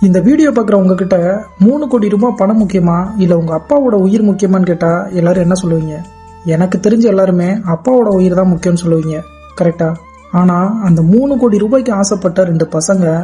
இந்த வீடியோ பார்க்குற உங்ககிட்ட 3 கோடி ரூபாய் பணம் முக்கியமா இல்ல உங்க அப்பாவோட உயிர் முக்கியமான்னு கேட்டா எல்லாரும் என்ன சொல்லுவீங்க? எனக்கு தெரிஞ்ச எல்லாருமே அப்பாவோட உயிர் தான் முக்கியம்னு சொல்லுவீங்க, கரெக்டா? ஆனா அந்த 3 கோடி ரூபாய்க்கு ஆசைப்பட்ட 2 பசங்க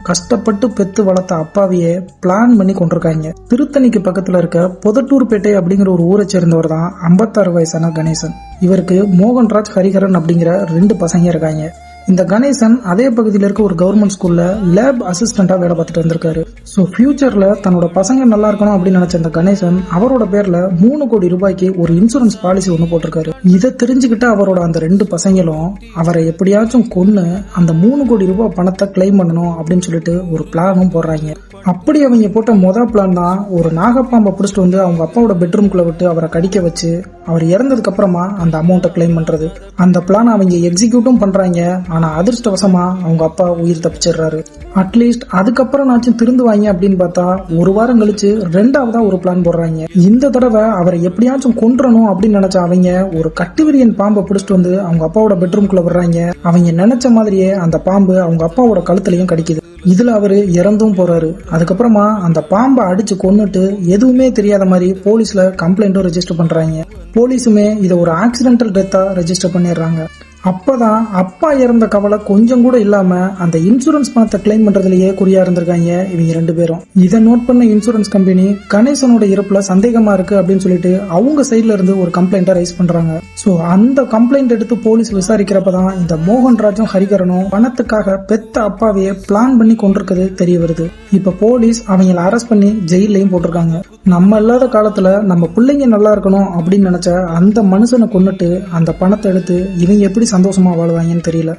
கஷ்டப்பட்டு பெத்து வளர்த்த அப்பாவையே பிளான் பண்ணி கொண்டிருக்காங்க. திருத்தணிக்கு பக்கத்துல இருக்க பொதட்டூர்பேட்டை அப்படிங்கிற ஒரு ஊரை சேர்ந்தவர் தான் 56 வயசான கணேசன். இவருக்கு மோகன்ராஜ், ஹரிஹரன் அப்படிங்கிற 2 பசங்க இருக்காங்க. இந்த கணேசன் அதே பகுதியில் இருக்க ஒரு கவர்மெண்ட் ஸ்கூல்ல லேப் அசிஸ்டண்டா வேலை பார்த்துட்டு வந்திருக்காரு. ஸோ ஃபியூச்சர்ல தன்னோட பசங்க நல்லா இருக்கணும் அப்படின்னு நினைச்ச இந்த கணேசன் அவரோட பேர்ல 3 கோடி ரூபாய்க்கு ஒரு இன்சூரன்ஸ் பாலிசி ஒன்று போட்டிருக்காரு. இதை தெரிஞ்சுக்கிட்டு அவரோட அந்த 2 பசங்களும் அவரை எப்படியாச்சும் கொன்னு அந்த 3 கோடி ரூபாய் பணத்தை கிளைம் பண்ணணும் அப்படின்னு சொல்லிட்டு ஒரு பிளானும் போடுறாங்க. அப்படி அவங்க போட்ட பிளான் தான் ஒரு நாகப்பாம்பை பிடிச்சிட்டு வந்து அவங்க அப்பாவோட பெட்ரூம்குள்ள விட்டு அவரை கடிக்க வச்சு அவர் இறந்ததுக்கு அப்புறமா அந்த அமௌண்ட்டை கிளைம் பண்றது. அந்த பிளான் அவங்க எக்ஸிக்யூட்டும் பண்றாங்க. ஆனா அதிர்ஷ்டவசமா அவங்க அப்பா உயிர் தப்பிச்சிடுறாரு. அட்லீஸ்ட் அதுக்கப்புறம் நாச்சும் திருந்துவாங்க அப்படின்னு பார்த்தா ஒரு வாரம் கழிச்சு 2ஆவதா ஒரு பிளான் போடுறாங்க. இந்த தடவை அவரை எப்படியாச்சும் கொன்றணும் அப்படின்னு நினைச்ச அவங்க ஒரு கட்டுவிரியன் பாம்பை பிடிச்சிட்டு வந்து அவங்க அப்பாவோட பெட்ரூம்குள்ள விடுறாங்க. அவங்க நினைச்ச மாதிரியே அந்த பாம்பு அவங்க அப்பாவோட கழுத்துலயும் கடிக்குது. இதுல அவரு இறந்தும் போறாரு. அதுக்கப்புறமா அந்த பாம்பை அடிச்சு கொன்னுட்டு எதுவுமே தெரியாத மாதிரி போலீஸ்ல கம்ப்ளைண்ட்டும் ரெஜிஸ்டர் பண்றாங்க. போலீஸுமே இதை ஒரு ஆக்சிடென்டல் டெத்தா ரெஜிஸ்டர் பண்ணிடுறாங்க. அப்பதான் அப்பா இறந்த கவலை கொஞ்சம் கூட இல்லாம அந்த இன்சூரன்ஸ் பணத்தை கிளைம் பண்றதுலயே குறியா இருந்திருக்காங்க இவங்க 2 பேரும். இதை நோட் பண்ண இன்சூரன்ஸ் கம்பெனி கணேசனோட இறப்புல சந்தேகமா இருக்கு அப்படின்னு சொல்லிட்டு அவங்க சைட்ல இருந்து ஒரு கம்ப்ளைண்ட்டை ரைஸ் பண்றாங்க. சோ அந்த கம்ப்ளைண்ட் எடுத்து போலீஸ் விசாரிக்கிறப்பதான் இந்த மோகன்ராஜும் ஹரிகரனும் பணத்துக்காக பெத்த அப்பாவையே பிளான் பண்ணி கொண்டிருக்கிறது தெரிய வருது. இப்ப போலீஸ் அவங்களை அரெஸ்ட் பண்ணி ஜெயிலையும் போட்டிருக்காங்க. நம்ம இல்லாத காலத்துல நம்ம பிள்ளைங்க நல்லா இருக்கணும் அப்படின்னு நினைச்ச அந்த மனுஷனை கொன்னுட்டு அந்த பணத்தை எடுத்து இவங்க எப்படி சந்தோஷமா வாழ்வாங்கன்னு தெரியல.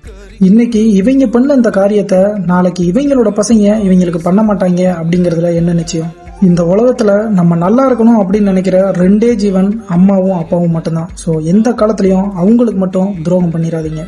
இன்னைக்கு இவங்க பண்ண இந்த காரியத்தை நாளைக்கு இவங்களோட பசங்க இவங்களுக்கு பண்ண மாட்டாங்க அப்படிங்கறதுல என்ன நிச்சயம்? இந்த உலகத்துல நம்ம நல்லா இருக்கணும் அப்படின்னு நினைக்கிற 2 ஜீவன் அம்மாவும் அப்பாவும் மட்டும்தான். சோ எந்த காலத்திலயும் அவங்களுக்கு மட்டும் துரோகம் பண்ணிடாதீங்க.